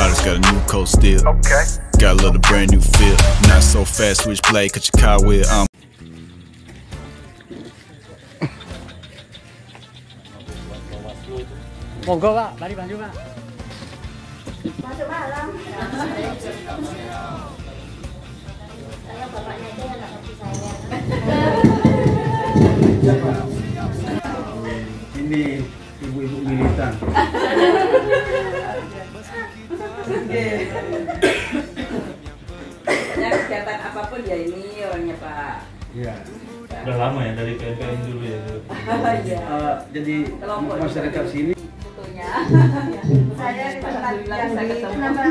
I just got a new coat still. Okay. Got a little brand new feel. Not so fast, switch blade, cut your car wheel. Monggo Pak, mari maju Pak. Masuk malam. Saya bapaknya aja yang nggak ngerti saya. Ini ibu-ibu militan. Ya, kegiatan apapun ya ini orangnya Pak. Iya. Udah lama ya dari PPN dulu ya. Iya. Jadi masyarakat sini. Fotonya. Saya di tempat yang saya di ketemu. kenapa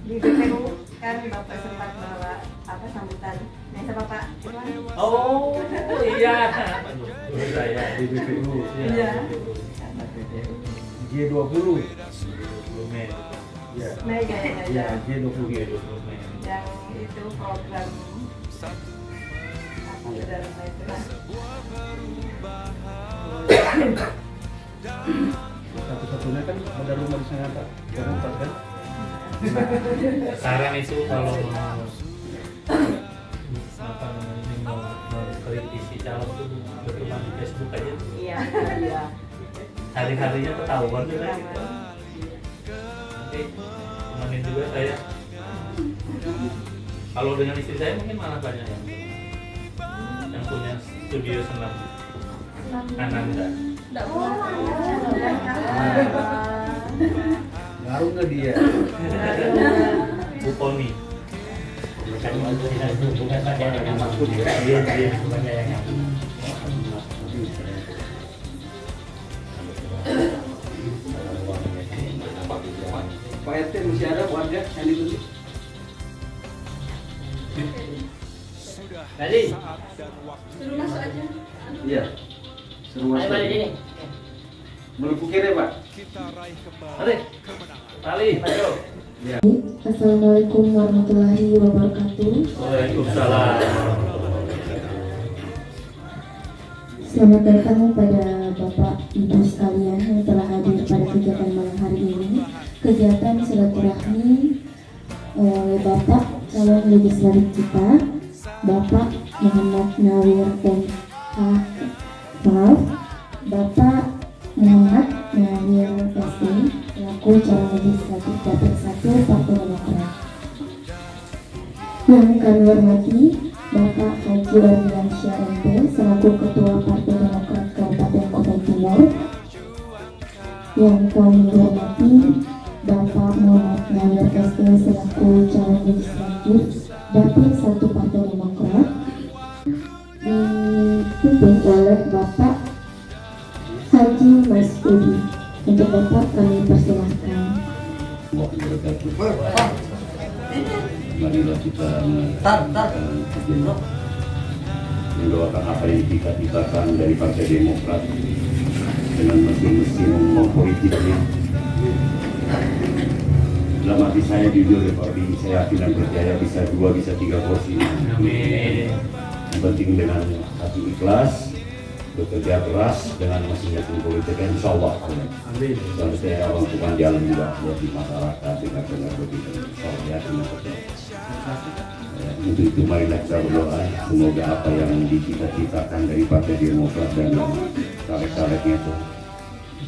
di BPU kan Bapak sempat bawa apa sambutan. Nah, sama Pak Iwan. Oh iya. Saya Di BPU. Iya. G20. Mei. Ya. Mega Ya, G20. Mei. yang itu program apa dalam itu lah. Satu-satunya kan ada rumah di sana Pak. Demokrat kan? Sekarang itu kalau mau apa namanya mau mengkritisi calon tuh berteman di Facebook aja. Iya. Iya. Hari-harinya ketahuan juga gitu. Nanti temenin juga saya. Kalau dengan istri saya mungkin malah banyak yang punya studio senam. Ananda. Enggak mau. Baru nggak dia? Bu Poni. Bukan saja dengan maksud ya. Iya, iya. Bukan saya yang Pak RT masih ada warga yang ditutup? Tadi. Suruh masuk aja. Iya. Seru Ayo balik sini. Melukuk kiri Pak. Mari. Tali, ayo. Ya. Assalamualaikum warahmatullahi wabarakatuh. Waalaikumsalam. Selamat datang pada Bapak Ibu sekalian yang telah hadir pada kegiatan malam hari ini. Kegiatan silaturahmi oleh Bapak calon legislatif kita, Bapak Muhammad Nawir Bapak Muhammad Nawir SD selaku calon legislatif Dapil 1 Partai Demokrat. Yang kami hormati Bapak Haji Wardiansyah MP selaku Ketua Partai Demokrat Kabupaten Kutai Timur. Yang kami hormati Bapak Muhammad Nawir SD selaku calon legislatif Dapil 1 Partai Demokrat. Dipimpin oleh Bapak Haji Mas Udi. Untuk Bapak kami persilahkan. Marilah kita mendoakan apa yang kita dari Partai Demokrat dengan mesin-mesin politiknya. Dalam hati saya jujur seperti saya yakin dan percaya bisa 2 bisa 3 kursi. Amin. Yang penting dengan hati ikhlas, bekerja keras dengan mesin-mesin politik, insya Allah. Amin. Dan saya lakukan jalan juga buat di masyarakat dengan benar begitu. Saya yakin dan percaya. Untuk itu marilah kita berdoa semoga apa yang dicita-citakan dari Partai Demokrat dan caleg-calegnya itu,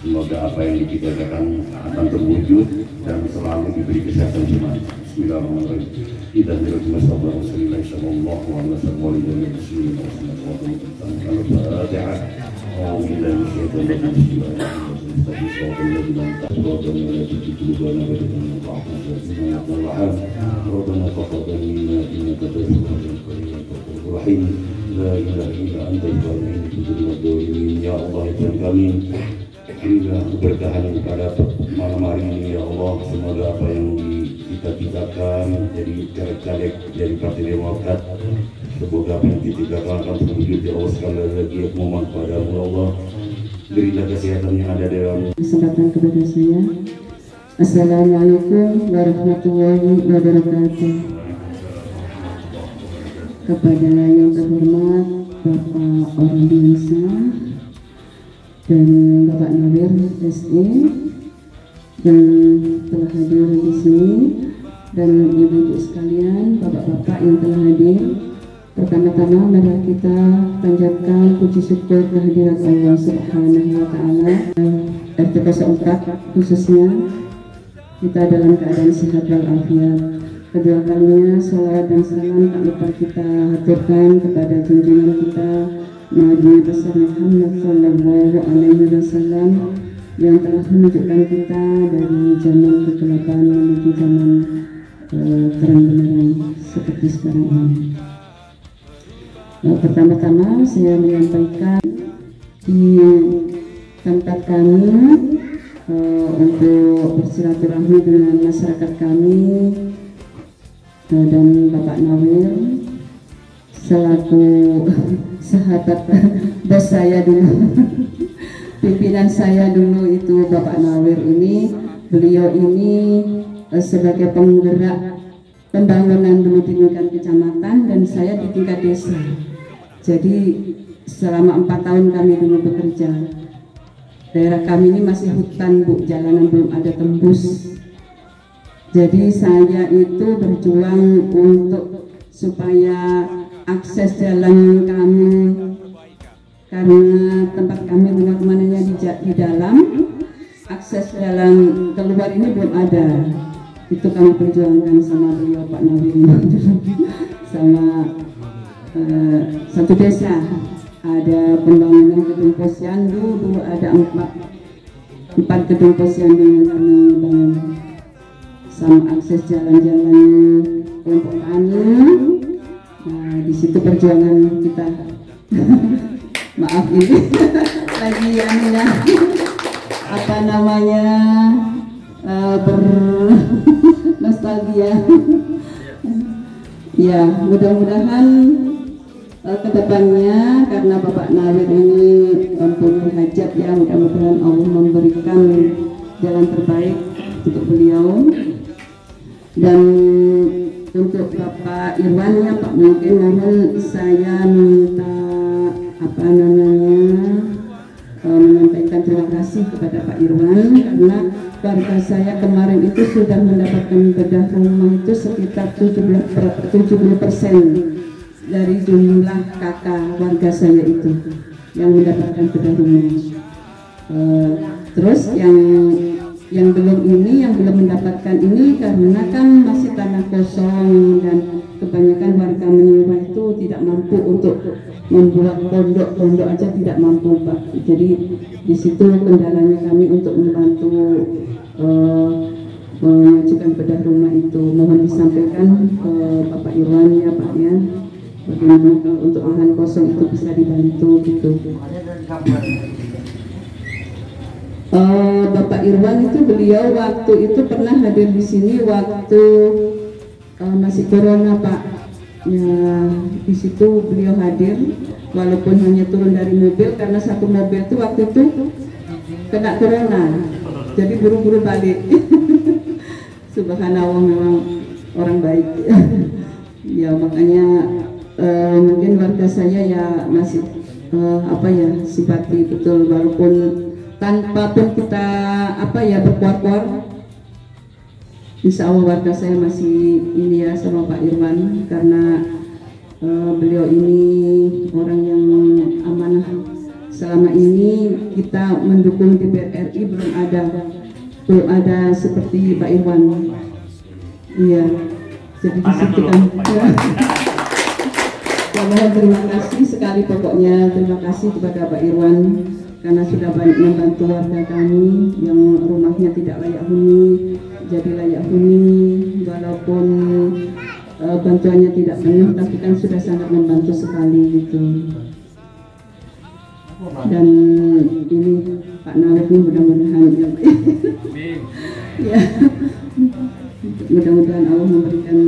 semoga apa yang dicita-citakan akan terwujud dan selalu diberi kesehatan semua. Bismillahirrahmanirrahim. Kita berdoa kepada Rasulullah sallallahu alaihi wasallam wa ala alihi ya Allah ya kami berilah keberkahan pada malam hari ini ya Allah. Semoga apa yang dicita-citakan jadi caleg-caleg dari Partai Demokrat, semoga apa yang dicita-citakan akan terwujud ya Allah. Sekali lagi aku mohon kepada Allah, berilah kesehatan yang ada dalam Kesempatan kepada saya. Assalamualaikum warahmatullahi wabarakatuh. Kepada yang terhormat Bapak Ordi, dan Bapak Nawir SE yang telah hadir di sini dan ibu-ibu sekalian, bapak-bapak yang telah hadir. Pertama-tama marilah kita panjatkan puji syukur kehadirat Allah Subhanahu wa Ta'ala. RT 04 khususnya kita dalam keadaan sehat walafiat. Kedua kalinya salawat dan salam tak lupa kita haturkan kepada junjungan kita Nabi besar Muhammad Sallallahu Alaihi Wasallam yang telah menunjukkan kita dari zaman kegelapan menuju zaman terang benderang seperti sekarang ini. Pertama-tama saya menyampaikan di tempat kami untuk bersilaturahmi dengan masyarakat kami dan Bapak Nawir selaku sahabat bos saya dulu, pimpinan saya dulu itu Bapak Nawir ini. Beliau ini sebagai penggerak pembangunan dulu di tingkat kecamatan dan saya di tingkat desa. Jadi selama 4 tahun kami dulu bekerja. Daerah kami ini masih hutan Bu, jalanan belum ada tembus. Jadi saya itu berjuang untuk supaya akses jalan kami, karena tempat kami rumah-rumahnya di dalam, akses jalan keluar ini belum ada. Itu kami perjuangkan sama beliau Pak Nawir sama satu desa. Ada pembangunan gedung posyandu, dulu ada 4 gedung posyandu yang kami bangun, sama akses jalan-jalan kelompok tani. Nah, di situ perjuangan kita. Maaf ini lagi ya apa namanya bernostalgia. Ya, mudah-mudahan kedepannya karena Bapak Nawir ini mempunyai hajat ya, mudah-mudahan Allah memberikan jalan terbaik untuk beliau. Dan untuk Bapak Irwan ya Pak, mungkin mohon saya minta apa namanya menyampaikan terima kasih kepada Pak Irwan, karena warga saya kemarin itu sudah mendapatkan bedah rumah itu sekitar 70% dari jumlah kakak warga saya itu yang mendapatkan bedah rumah. Terus yang belum ini, yang belum mendapatkan ini karena kan masih tanah kosong dan kebanyakan warga menyewa itu tidak mampu untuk membuat pondok aja tidak mampu Pak. Jadi di situ kendalanya kami untuk membantu mengajukan bedah rumah itu. Mohon disampaikan ke Bapak Irwan ya Pak ya, bagaimana untuk lahan kosong itu bisa dibantu gitu. Bapak Irwan itu beliau waktu itu pernah hadir di sini waktu masih corona Pak. Ya, di situ beliau hadir walaupun hanya turun dari mobil karena satu mobil itu waktu itu kena corona. Jadi buru-buru balik. Subhanallah, memang orang baik. Ya makanya mungkin warga saya ya masih apa ya simpati betul, walaupun tanpa pun kita apa ya berkuar-kuar, insya Allah warga saya masih ini ya sama Pak Irwan, karena beliau ini orang yang amanah. Selama ini kita mendukung DPR RI belum ada seperti Pak Irwan. Iya, jadi di situ kan. Mohon terima kasih sekali, pokoknya terima kasih kepada Pak Irwan karena sudah banyak membantu warga kami yang rumahnya tidak layak huni jadi layak huni, walaupun bantuannya tidak penuh tapi kan sudah sangat membantu sekali gitu. Dan ini Pak Nawir ini mudah-mudahan ya, mudah-mudahan Allah memberikan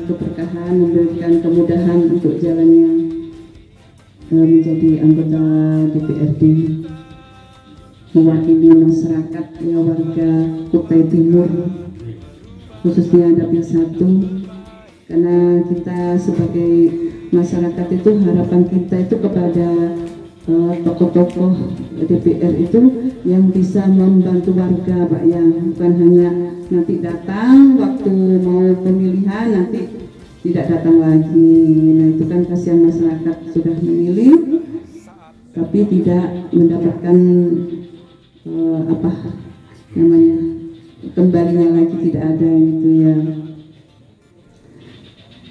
keberkahan, memberikan kemudahan untuk jalannya menjadi anggota DPRD, mewakili masyarakat ya warga Kutai Timur, khususnya Dapil 1, karena kita sebagai masyarakat itu harapan kita itu kepada tokoh-tokoh DPR itu yang bisa membantu warga, Pak, yang bukan hanya nanti datang waktu mau pemilihan nanti tidak datang lagi. Nah, itu kan kasihan masyarakat sudah memilih tapi tidak mendapatkan apa namanya kembalinya lagi, tidak ada gitu ya.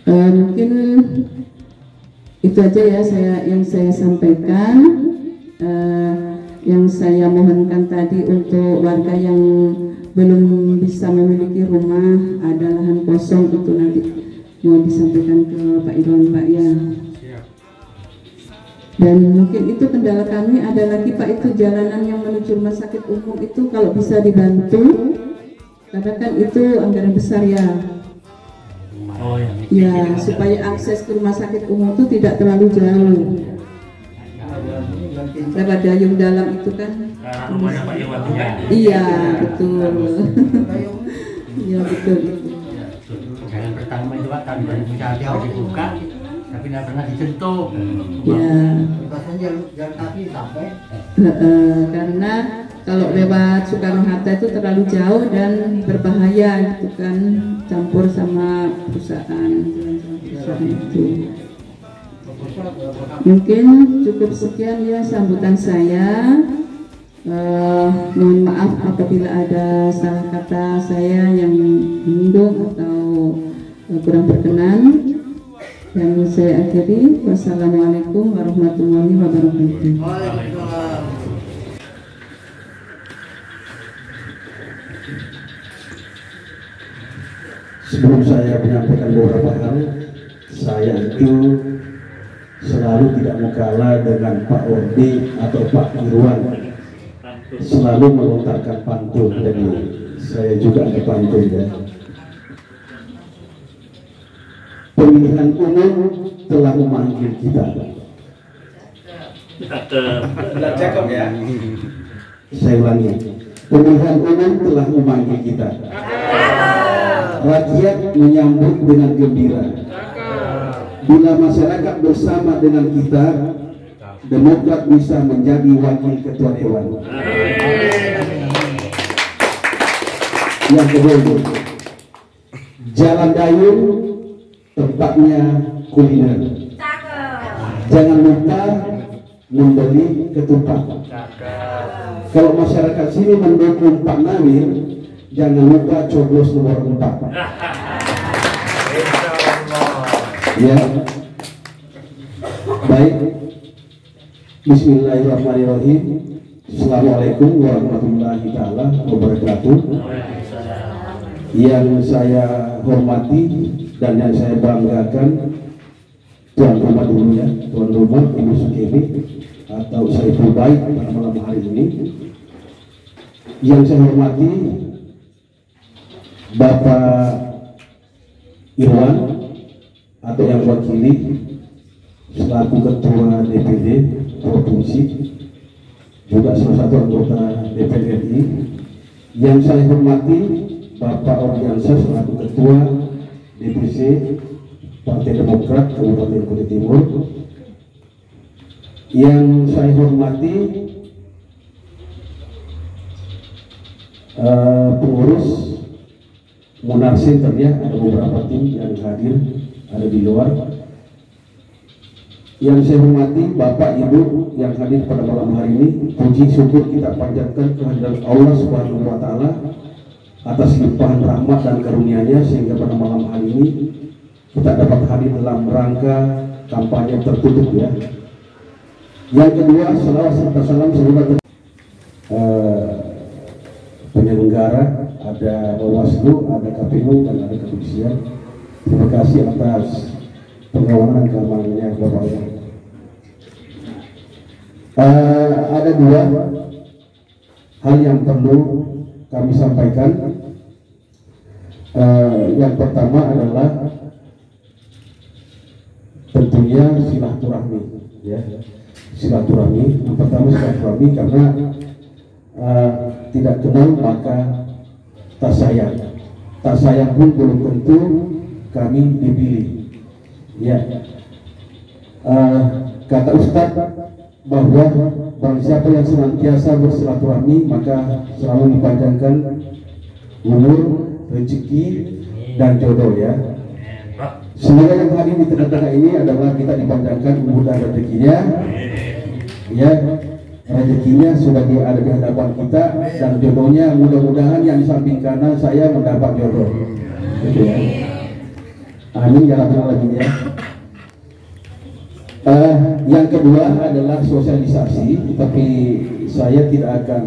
Mungkin itu aja ya yang saya sampaikan. Yang saya mohonkan tadi untuk warga yang belum bisa memiliki rumah, ada lahan kosong, itu nanti mau disampaikan ke Pak Irwan, Pak, ya. Dan mungkin itu kendala kami ada lagi, Pak, itu jalanan yang menuju rumah sakit umum itu kalau bisa dibantu, karena kan itu anggaran besar ya. Oh, Ya, supaya akses ke rumah sakit umum itu tidak terlalu jauh. Lewat Dayung Dalam itu kan. Rumahnya Pak Irwan juga. Iya, betul. Iya, betul. Jalan pertama itu Pak tahun 2001 dibuka, tapi tidak pernah disentuh. Ya. Jalan kaki sampai. Karena kalau lewat Soekarno-Hatta itu terlalu jauh dan berbahaya gitu kan, campur sama perusahaan itu. Mungkin cukup sekian ya sambutan saya. Mohon maaf apabila ada salah kata saya yang menyinggung atau kurang berkenan. Dan saya akhiri, wassalamualaikum warahmatullahi wabarakatuh. Sebelum saya menyampaikan beberapa hal, saya itu selalu tidak mau kalah dengan Pak Orde atau Pak Irwan, selalu melontarkan pantun. Jadi saya juga ada pantun ya. Pemilihan umum telah memanggil kita. Cakep ya. Saya ulangi, pemilihan umum telah memanggil kita. Rakyat menyambut dengan gembira. Bila masyarakat bersama dengan kita, Demokrat bisa menjadi wakil ketua dewan. Yang kedua, Jalan Dayung tempatnya kuliner. Jangan lupa membeli ketupat. Kalau masyarakat sini mendukung Pak Nawir, jangan lupa coblos nomor 4. Ya, baik. Bismillahirrahmanirrahim. Assalamualaikum warahmatullahi wabarakatuh. Yang saya hormati dan yang saya banggakan, tuan rumah dulu ya, tuan rumah Ibu Sukemi atau Saiful Baik pada malam hari ini. Yang saya hormati Bapak Irwan atau yang wakili selaku ketua DPD provinsi, juga salah satu anggota DPR RI. Yang saya hormati Bapak Ordiansyah selaku ketua DPC Partai Demokrat Kabupaten Kutai Timur. Yang saya hormati pengurus Munar Center ya, ada beberapa tim yang hadir, ada di luar. Yang saya hormati Bapak Ibu yang hadir pada malam hari ini, puji syukur kita panjatkan kehadiran Allah Subhanahu wa Ta'ala atas limpahan rahmat dan karunia-Nya sehingga pada malam hari ini kita dapat hadir dalam rangka kampanye tertutup ya. Yang kedua, salawat serta salam semoga penyelenggara, ada Bawaslu, ada KPU dan ada kepolisian. Terima kasih atas pengawalan keamanannya Bapak Ibu. Ada dua hal yang perlu kami sampaikan. Yang pertama adalah tentunya silaturahmi ya. Silaturahmi, yang pertama silaturahmi karena tidak kenal maka tak sayang. Tak sayang pun belum tentu kami dipilih. Ya, kata Ustadz, bahwa barang siapa yang senantiasa bersilaturahmi maka selalu dipanjangkan umur, rezeki, dan jodoh ya. Semoga yang hadir di tengah-tengah ini adalah kita dipanjangkan umur dan rezekinya, ya. Rezekinya sudah ada di hadapan kita, dan jodohnya mudah-mudahan yang di samping kanan saya mendapat jodoh, gitu ya. Amin ya rabbal alamin ya. Yang kedua adalah sosialisasi, tapi saya tidak akan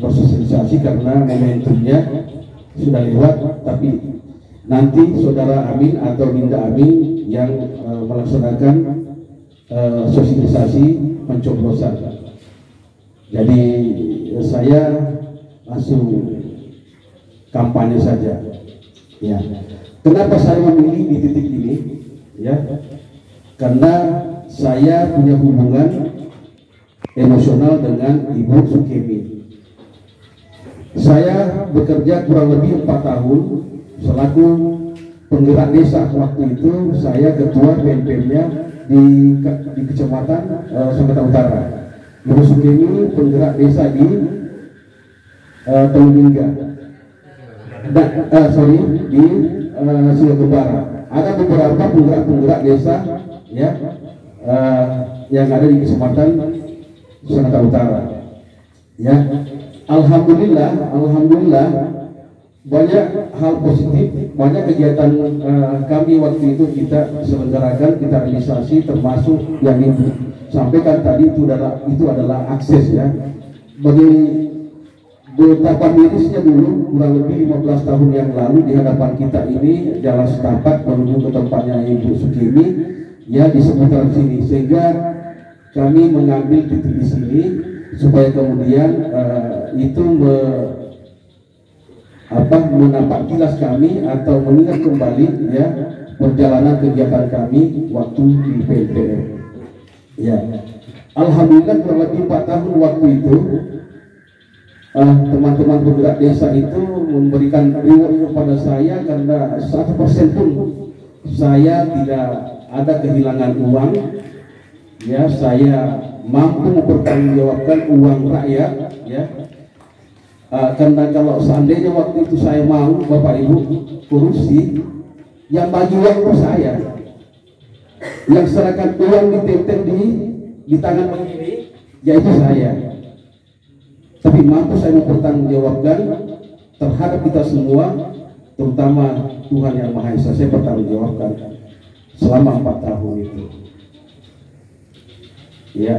bersosialisasi karena momentumnya sudah lewat, tapi nanti saudara Amin atau Linda Amin yang melaksanakan sosialisasi pencoblosan. Jadi saya langsung kampanye saja. Ya. Kenapa saya memilih di titik ini? Ya, karena saya punya hubungan emosional dengan Ibu Sukemi. Saya bekerja kurang lebih 4 tahun selaku penggerak desa. Waktu itu saya ketua PNPM-nya di Kecamatan Sumatera Utara. Ibu Sukemi penggerak desa di Telungingga, di Sulawesi Barat. Ada beberapa penggerak desa ya yang ada di Kecamatan Sumatera Utara. Ya, alhamdulillah banyak hal positif, banyak kegiatan kami waktu itu kita selenggarakan, kita realisasi, termasuk yang disampaikan tadi itu adalah akses ya. Bagi betapa mirisnya dulu kurang lebih 15 tahun yang lalu di hadapan kita ini jalan setapak menuju ke tempatnya Ibu Sukemi ya di seputaran sini, sehingga kami mengambil titik di sini supaya kemudian itu menampak kilas kami atau mengingat kembali ya perjalanan kegiatan kami waktu di PNPM. Ya, alhamdulillah kurang lebih 4 tahun waktu itu teman-teman penggerak desa itu memberikan reward kepada saya karena 1% pun saya tidak ada kehilangan uang. Ya, saya mampu mempertanggungjawabkan uang rakyat ya. Karena kalau seandainya waktu itu saya mau Bapak Ibu korupsi, yang bagi uang itu saya, yang serahkan uang ditempel di tangan begini, yaitu saya. Tapi mampu saya mempertanggungjawabkan terhadap kita semua, terutama Tuhan Yang Maha Esa, saya bertanggungjawabkan selama 4 tahun itu. Ya.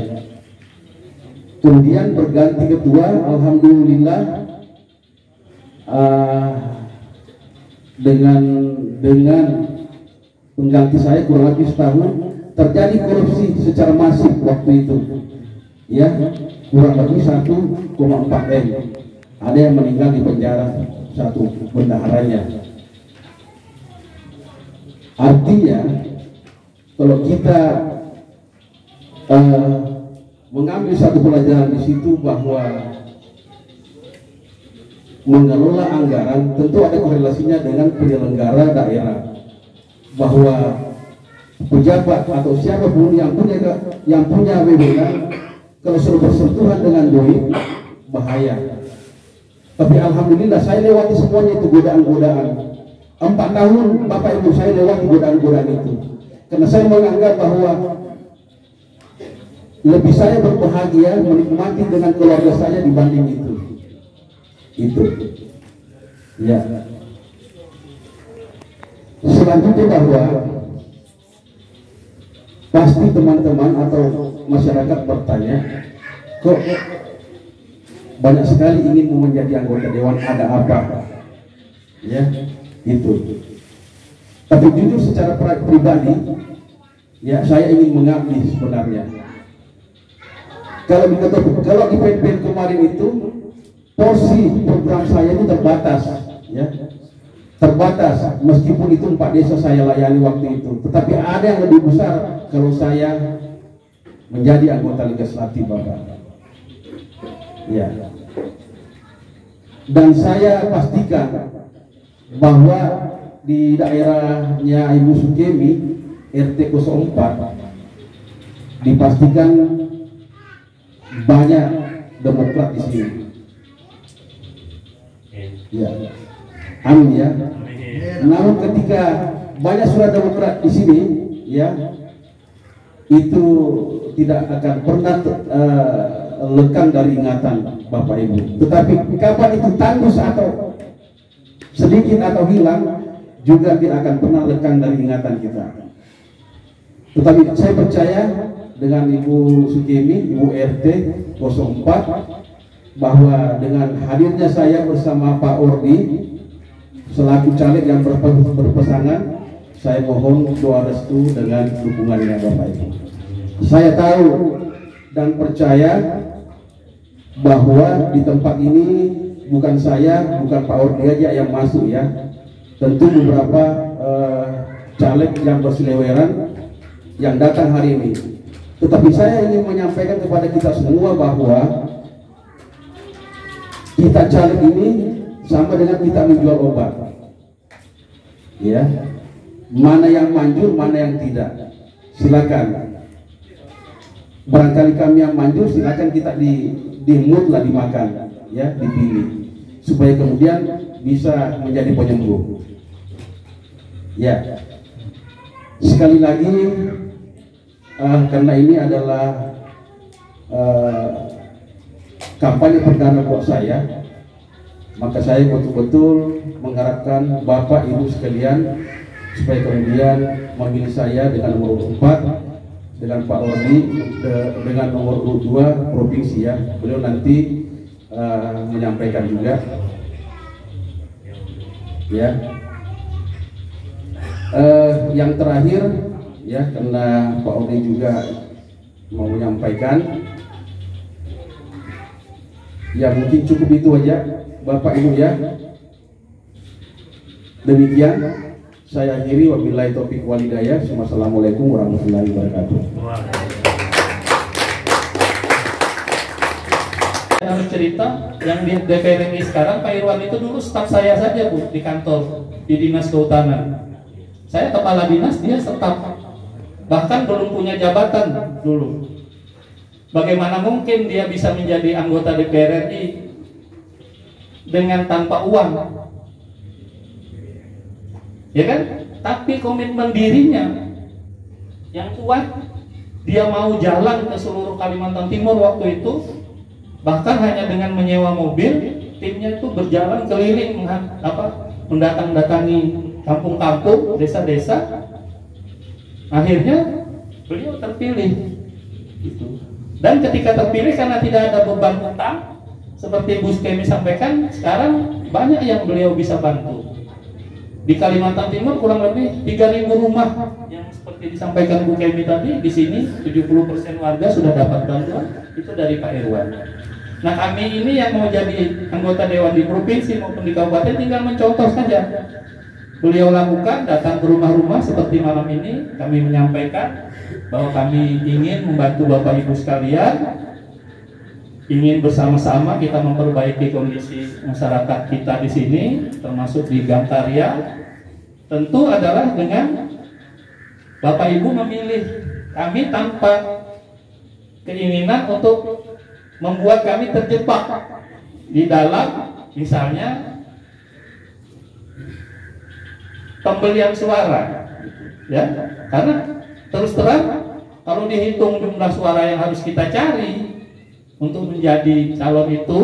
Kemudian berganti ketua, alhamdulillah dengan pengganti saya kurang lebih setahun terjadi korupsi secara masif waktu itu. Ya, kurang lebih 1,4 M. Ada yang meninggal di penjara, satu bendaharanya. Artinya kalau kita mengambil satu pelajaran di situ bahwa mengelola anggaran tentu ada korelasinya dengan penyelenggara daerah, bahwa pejabat atau siapapun yang punya wewenang kalau sudah bersentuhan dengan duit bahaya. Tapi alhamdulillah saya lewati semuanya itu godaan-godaan. 4 tahun Bapak Ibu saya lewati godaan-godaan itu, karena saya menganggap bahwa lebih saya berbahagia menikmati dengan keluarga saya dibanding itu ya. Selanjutnya bahwa pasti teman-teman atau masyarakat bertanya, kok banyak sekali ingin menjadi anggota dewan, ada apa ya itu. Tapi jujur secara pribadi ya, saya ingin mengabdi sebenarnya. Kalau di PNPM kemarin itu porsi program saya itu terbatas ya, terbatas, meskipun itu 4 desa saya layani waktu itu, tetapi ada yang lebih besar kalau saya menjadi anggota legislatif Bapak ya. Dan saya pastikan bahwa di daerahnya Ibu Sukemi RT 04 dipastikan banyak Demokrat di sini. Ya, amin ya. Namun ketika banyak suara Demokrat di sini, ya, itu tidak akan pernah lekang dari ingatan Bapak Ibu. Tetapi kapan itu tandus atau sedikit atau hilang, juga tidak akan pernah lekang dari ingatan kita. Tetapi saya percaya dengan Ibu Sukemi, Ibu RT 04, bahwa dengan hadirnya saya bersama Pak Ordi selaku caleg yang berpasangan, saya mohon doa restu dengan dukungannya Bapak Ibu. Saya tahu dan percaya bahwa di tempat ini bukan saya, bukan Pak Ordi aja yang masuk ya. Tentu beberapa caleg yang berseliweran yang datang hari ini. Tetapi saya ingin menyampaikan kepada kita semua bahwa kita caleg ini sama dengan kita menjual obat. Ya. Mana yang manjur, mana yang tidak. Silakan. Barangkali kami yang manjur, silakan kita di mood lah dimakan, ya, dipilih supaya kemudian bisa menjadi penyembuh. Ya. Sekali lagi karena ini adalah kampanye perdana buat saya, maka saya betul-betul mengharapkan Bapak Ibu sekalian supaya kemudian memilih saya dengan nomor 4, dengan Pak Ordi dengan nomor 2 provinsi ya. Beliau nanti menyampaikan juga ya. Yang terakhir ya, karena Pak Ordi juga mau menyampaikan, ya mungkin cukup itu aja Bapak Ibu ya. Demikian saya akhiri, wabillahi taufiq wal hidayah. Wassalamualaikum warahmatullahi wabarakatuh. Saya harus cerita yang di DPR RI sekarang, Pak Irwan itu dulu staf saya saja Bu di kantor di Dinas Kehutanan. Saya kepala dinas, dia staf, bahkan belum punya jabatan dulu. Bagaimana mungkin dia bisa menjadi anggota DPR RI dengan tanpa uang? Ya kan? Tapi komitmen dirinya yang kuat, dia mau jalan ke seluruh Kalimantan Timur waktu itu, bahkan hanya dengan menyewa mobil, timnya itu berjalan keliling mendatang-datangi kampung-kampung, desa-desa. Akhirnya beliau terpilih. Gitu. Dan ketika terpilih, karena tidak ada beban utang, seperti Bu Sukemi sampaikan, sekarang banyak yang beliau bisa bantu. Di Kalimantan Timur kurang lebih 3.000 rumah yang seperti disampaikan Bu Kemi tadi. Di sini 70% warga sudah dapat bantuan, itu dari Pak Irwan. Nah, kami ini yang mau jadi anggota dewan di provinsi maupun di kabupaten tinggal mencontoh saja. Beliau lakukan, datang ke rumah-rumah seperti malam ini, kami menyampaikan bahwa kami ingin membantu Bapak Ibu sekalian, ingin bersama-sama kita memperbaiki kondisi masyarakat kita di sini, termasuk di Gantaria. Tentu adalah dengan Bapak Ibu memilih kami tanpa keinginan untuk membuat kami terjebak di dalam misalnya pembelian suara, ya, karena terus terang kalau dihitung jumlah suara yang harus kita cari untuk menjadi calon itu,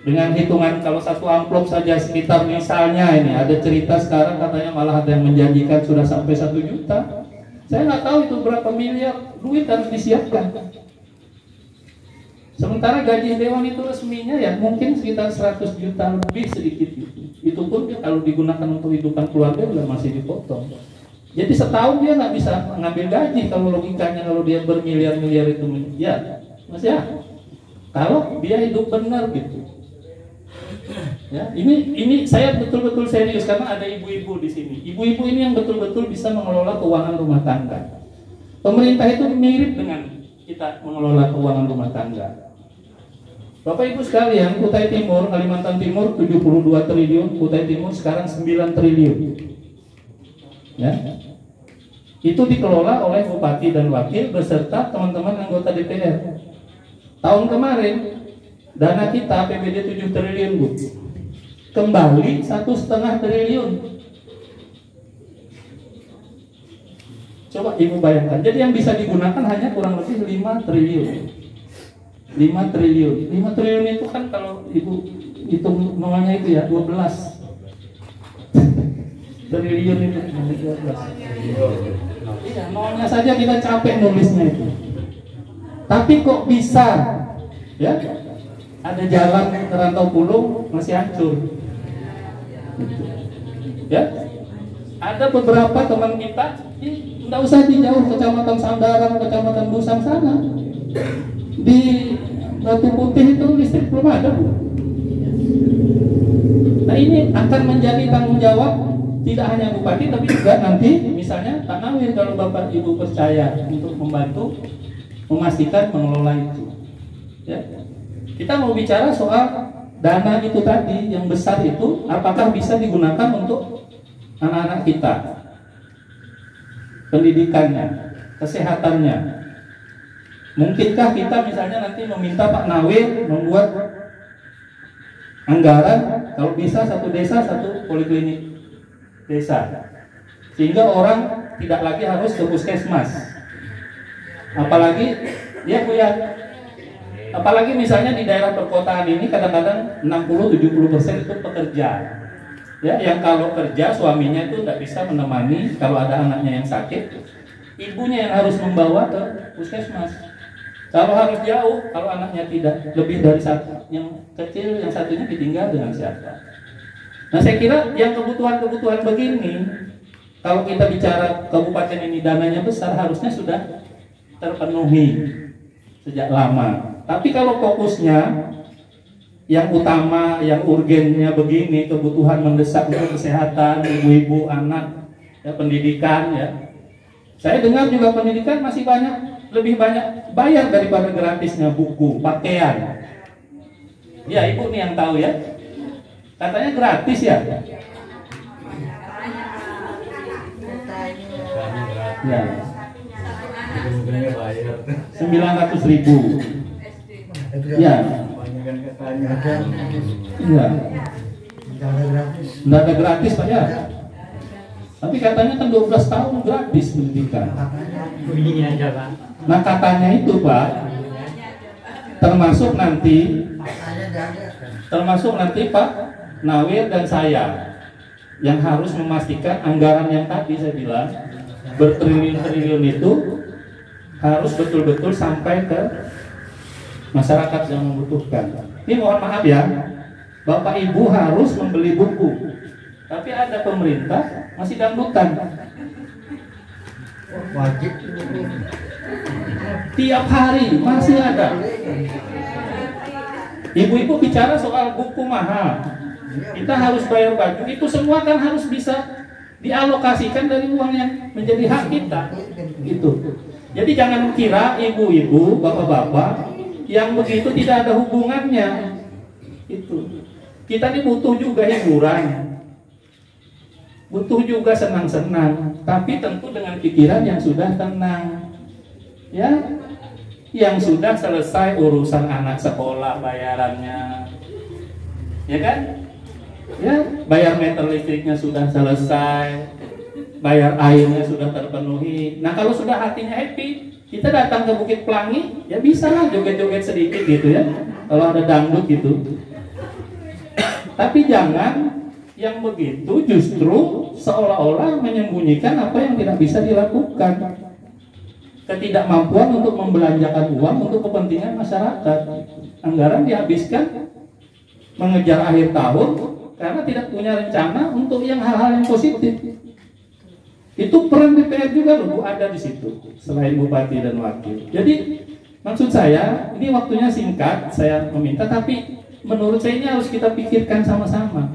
dengan hitungan kalau satu amplop saja sekitar, misalnya ini ada cerita sekarang katanya malah ada yang menjanjikan sudah sampai 1 juta. Saya nggak tahu itu berapa miliar duit harus disiapkan. Sementara gaji dewan itu resminya ya mungkin sekitar 100 juta lebih sedikit itu. Itu pun kalau digunakan untuk hidupan keluarga juga masih dipotong. Jadi setahun dia nggak bisa mengambil gaji kalau logikanya, kalau dia bermiliar-miliar itu ya, Mas ya. Kalau dia hidup benar gitu. Ya, ini saya betul-betul serius karena ada ibu-ibu di sini. Ibu-ibu ini yang betul-betul bisa mengelola keuangan rumah tangga. Pemerintah itu mirip dengan kita mengelola keuangan rumah tangga. Bapak Ibu sekalian, Kutai Timur, Kalimantan Timur 72 triliun, Kutai Timur sekarang 9 triliun. Ya. Itu dikelola oleh bupati dan wakil beserta teman-teman anggota DPR. Tahun kemarin dana kita APBD 7 triliun Bu, kembali 1,5 triliun. Coba Ibu bayangkan, jadi yang bisa digunakan hanya kurang lebih 5 triliun. 5 triliun. 5 triliun itu kan kalau Ibu hitung nolnya itu ya 12 triliun itu 12. Iya, nolnya saja kita capek nulisnya itu. Tapi kok bisa ya ada jalan ke Rantau Pulung masih hancur ya. Ada beberapa teman kita tidak usah di jauh, Kecamatan Sandaran, Kecamatan Busang sana, di Batu Putih itu listrik belum ada Bu. Nah ini akan menjadi tanggung jawab tidak hanya Bupati tapi juga nanti misalnya Pak Nawir, kalau Bapak Ibu percaya untuk membantu memastikan mengelola itu ya. Kita mau bicara soal dana itu tadi yang besar itu apakah bisa digunakan untuk anak-anak kita, pendidikannya, kesehatannya. Mungkinkah kita misalnya nanti meminta Pak Nawir membuat anggaran kalau bisa satu desa satu poliklinik desa, sehingga orang tidak lagi harus ke puskesmas. Apalagi ya Bu ya, apalagi misalnya di daerah perkotaan ini kadang-kadang 60-70% itu pekerja ya, yang kalau kerja suaminya itu tidak bisa menemani kalau ada anaknya yang sakit, ibunya yang harus membawa ke puskesmas. Kalau harus jauh, kalau anaknya tidak lebih dari satu, yang kecil, yang satunya ditinggal dengan siapa? Nah saya kira yang kebutuhan-kebutuhan begini, kalau kita bicara kabupaten ini dananya besar, harusnya sudah terpenuhi sejak lama. Tapi kalau fokusnya yang utama, yang urgennya begini, kebutuhan mendesak untuk kesehatan, ibu-ibu, anak, ya, pendidikan ya. Saya dengar juga pendidikan masih banyak, lebih banyak bayar daripada gratisnya buku, pakaian. Ya Ibu nih yang tahu ya. Katanya gratis ya. Ya. 900.000. Ya. Iya. Nggak ada gratis Pak ya. Tapi katanya kan 12 tahun gratis pendidikan. Nah katanya itu Pak, termasuk nanti Pak Nawir dan saya yang harus memastikan anggaran yang tadi saya bilang bertriliun-triliun itu harus betul-betul sampai ke masyarakat yang membutuhkan. Ini mohon maaf ya, Bapak Ibu harus membeli buku, tapi ada pemerintah masih dangdutan. Wajib. Tiap hari masih ada. Ibu-ibu bicara soal buku mahal, kita harus bayar baju, itu semua kan harus bisa dialokasikan dari uang yang menjadi hak kita. Itu. Jadi jangan kira ibu-ibu, bapak-bapak yang begitu tidak ada hubungannya. Itu. Kita ini butuh juga hiburan, butuh juga senang-senang, tapi tentu dengan pikiran yang sudah tenang, ya, yang sudah selesai urusan anak sekolah bayarannya, ya kan? Ya, bayar meter listriknya sudah selesai, bayar airnya sudah terpenuhi. Nah kalau sudah hatinya happy, kita datang ke Bukit Pelangi, ya bisa lah joget-joget sedikit gitu ya, kalau ada dangdut gitu. Tapi jangan yang begitu justru seolah-olah menyembunyikan apa yang tidak bisa dilakukan. Ketidakmampuan untuk membelanjakan uang untuk kepentingan masyarakat. Anggaran dihabiskan mengejar akhir tahun karena tidak punya rencana untuk yang hal-hal yang positif. Itu peran DPR juga loh Bu, ada di situ selain Bupati dan Wakil. Jadi maksud saya ini waktunya singkat, saya meminta, tapi menurut saya ini harus kita pikirkan sama-sama.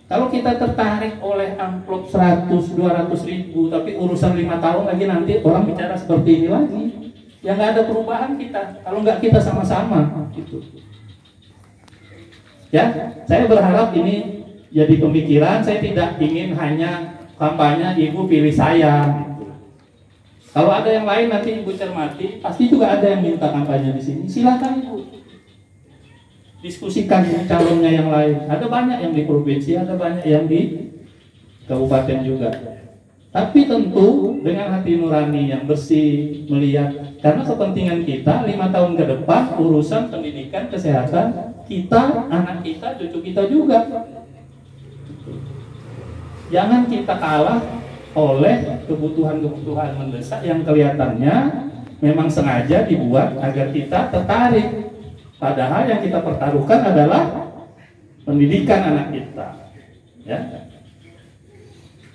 Kalau kita tertarik oleh amplop 100-200 ribu, tapi urusan 5 tahun lagi nanti orang bicara seperti ini lagi, ya nggak ada perubahan kita. Kalau nggak kita sama-sama, gitu. Ya, saya berharap ini jadi pemikiran. Saya tidak ingin hanya kampanye ibu pilih saya. Gitu. Kalau ada yang lain nanti Ibu cermati, pasti juga ada yang minta kampanye di sini. Silakan Ibu. Diskusikan calonnya yang lain. Ada banyak yang di provinsi, ada banyak yang di kabupaten juga. Tapi tentu dengan hati nurani yang bersih, melihat karena kepentingan kita 5 tahun ke depan urusan pendidikan, kesehatan kita, anak kita, cucu kita juga. Jangan kita kalah oleh kebutuhan-kebutuhan mendesak yang kelihatannya memang sengaja dibuat agar kita tertarik. Padahal yang kita pertaruhkan adalah pendidikan anak kita. Ya.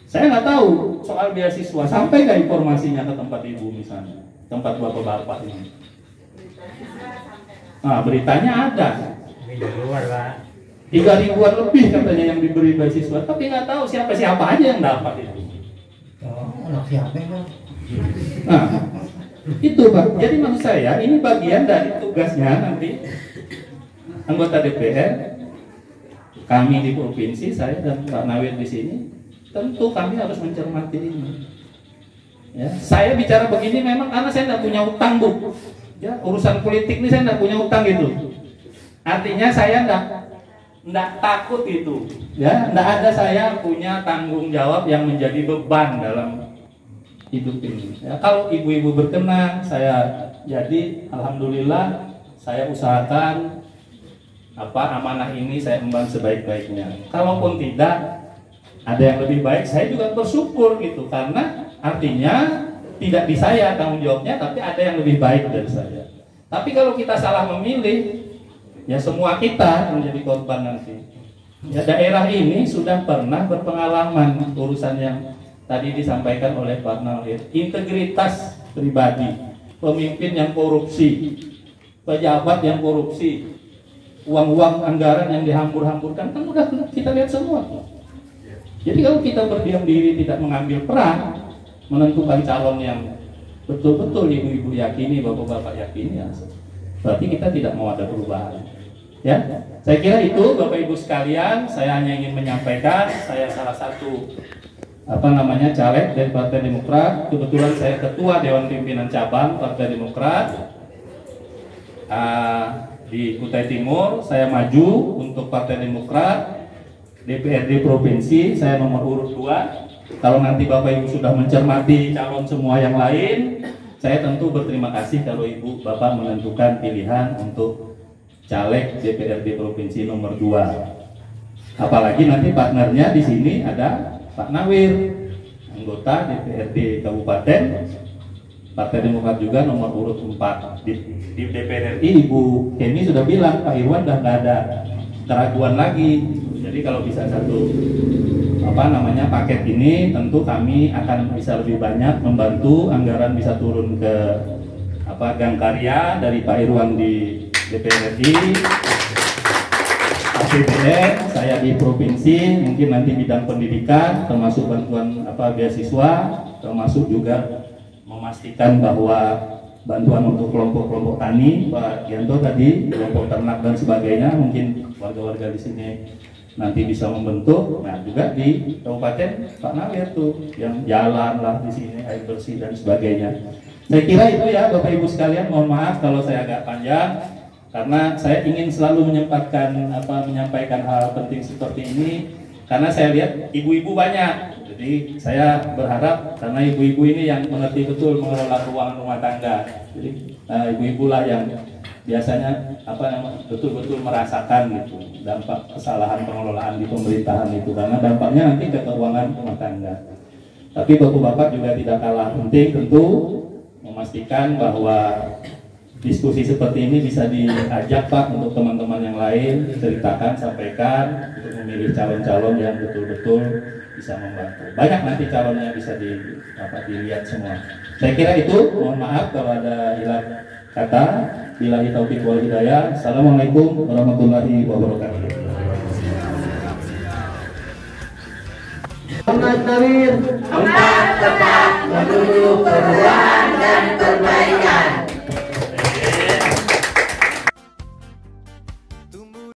Saya nggak tahu soal beasiswa, sampai nggak informasinya ke tempat Ibu misalnya, tempat bapak-bapak ini. Nah, beritanya ada. 3.000-an lebih katanya yang diberi beasiswa, tapi nggak tahu siapa-siapa aja yang dapat itu. Anak siapa itu? Nah, itu Pak. Jadi maksud saya ini bagian dari tugasnya nanti anggota DPR, kami di provinsi, saya dan Pak Nawir di sini. Tentu kami harus mencermati ini. Ya, saya bicara begini memang karena saya tidak punya utang, Bu. Ya, urusan politik ini saya tidak punya utang gitu. Artinya saya tidak takut itu. Ya, tidak ada saya punya tanggung jawab yang menjadi beban dalam hidup ini. Ya, kalau ibu-ibu berkenan, saya jadi alhamdulillah saya usahakan amanah ini saya emban sebaik-baiknya. Kalaupun tidak ada yang lebih baik, saya juga bersyukur gitu, karena artinya tidak di saya tanggung jawabnya, tapi ada yang lebih baik dari saya. Tapi kalau kita salah memilih, ya semua kita menjadi korban nanti. Ya, daerah ini sudah pernah berpengalaman urusan yang tadi disampaikan oleh Pak Nawir, integritas pribadi, pemimpin yang korupsi, pejabat yang korupsi, uang-uang anggaran yang dihambur-hamburkan, kan udah kita lihat semua. Jadi kalau kita berdiam diri tidak mengambil peran menentukan calon yang betul-betul ibu-ibu yakini, bapak-bapak yakini, ya, berarti kita tidak mau ada perubahan. Ya, saya kira itu Bapak Ibu sekalian, saya hanya ingin menyampaikan, saya salah satu caleg dari Partai Demokrat. Kebetulan saya ketua Dewan Pimpinan Cabang Partai Demokrat di Kutai Timur. Saya maju untuk Partai Demokrat. DPRD provinsi saya nomor urut 2. Kalau nanti Bapak Ibu sudah mencermati calon semua yang lain, saya tentu berterima kasih kalau Ibu Bapak menentukan pilihan untuk caleg DPRD provinsi nomor 2. Apalagi nanti partnernya di sini ada Pak Nawir, anggota DPRD Kabupaten Partai Demokrat juga nomor urut 4. Di DPR RI Ibu Kemi sudah bilang Pak Irwan udah nggak ada keraguan lagi. Jadi kalau bisa satu paket ini, tentu kami akan bisa lebih banyak membantu, anggaran bisa turun ke Gang Karya dari Pak Irwan di DPR RI, APBN saya di provinsi, mungkin nanti bidang pendidikan termasuk bantuan beasiswa, termasuk juga memastikan bahwa bantuan untuk kelompok-kelompok tani, Pak Yanto tadi, kelompok ternak dan sebagainya, mungkin warga-warga di sini nanti bisa membentuk. Nah, juga di Kabupaten Pak Nawir tuh yang jalan lah di sini, air bersih dan sebagainya. Saya kira itu ya Bapak Ibu sekalian, mohon maaf kalau saya agak panjang karena saya ingin selalu menyampaikan hal penting seperti ini karena saya lihat ibu-ibu banyak. Jadi saya berharap karena ibu-ibu ini yang mengerti betul mengelola keuangan rumah tangga. Jadi ibu-ibu lah yang biasanya betul-betul merasakan gitu dampak kesalahan pengelolaan di pemerintahan itu, karena dampaknya nanti ke keuangan rumah tangga. Tapi bapak-bapak juga tidak kalah penting tentu memastikan bahwa diskusi seperti ini bisa diajak Pak untuk teman-teman yang lain, ceritakan, sampaikan untuk memilih calon-calon yang betul-betul bisa membantu. Banyak nanti calonnya bisa dilihat semua. Saya kira itu, mohon maaf kalau ada hilang kata. Billahi taufiq wal hidayah. Assalamualaikum warahmatullahi wabarakatuh. Muhammad Nawir, 4 tepat menuju perubahan dan perbaikan.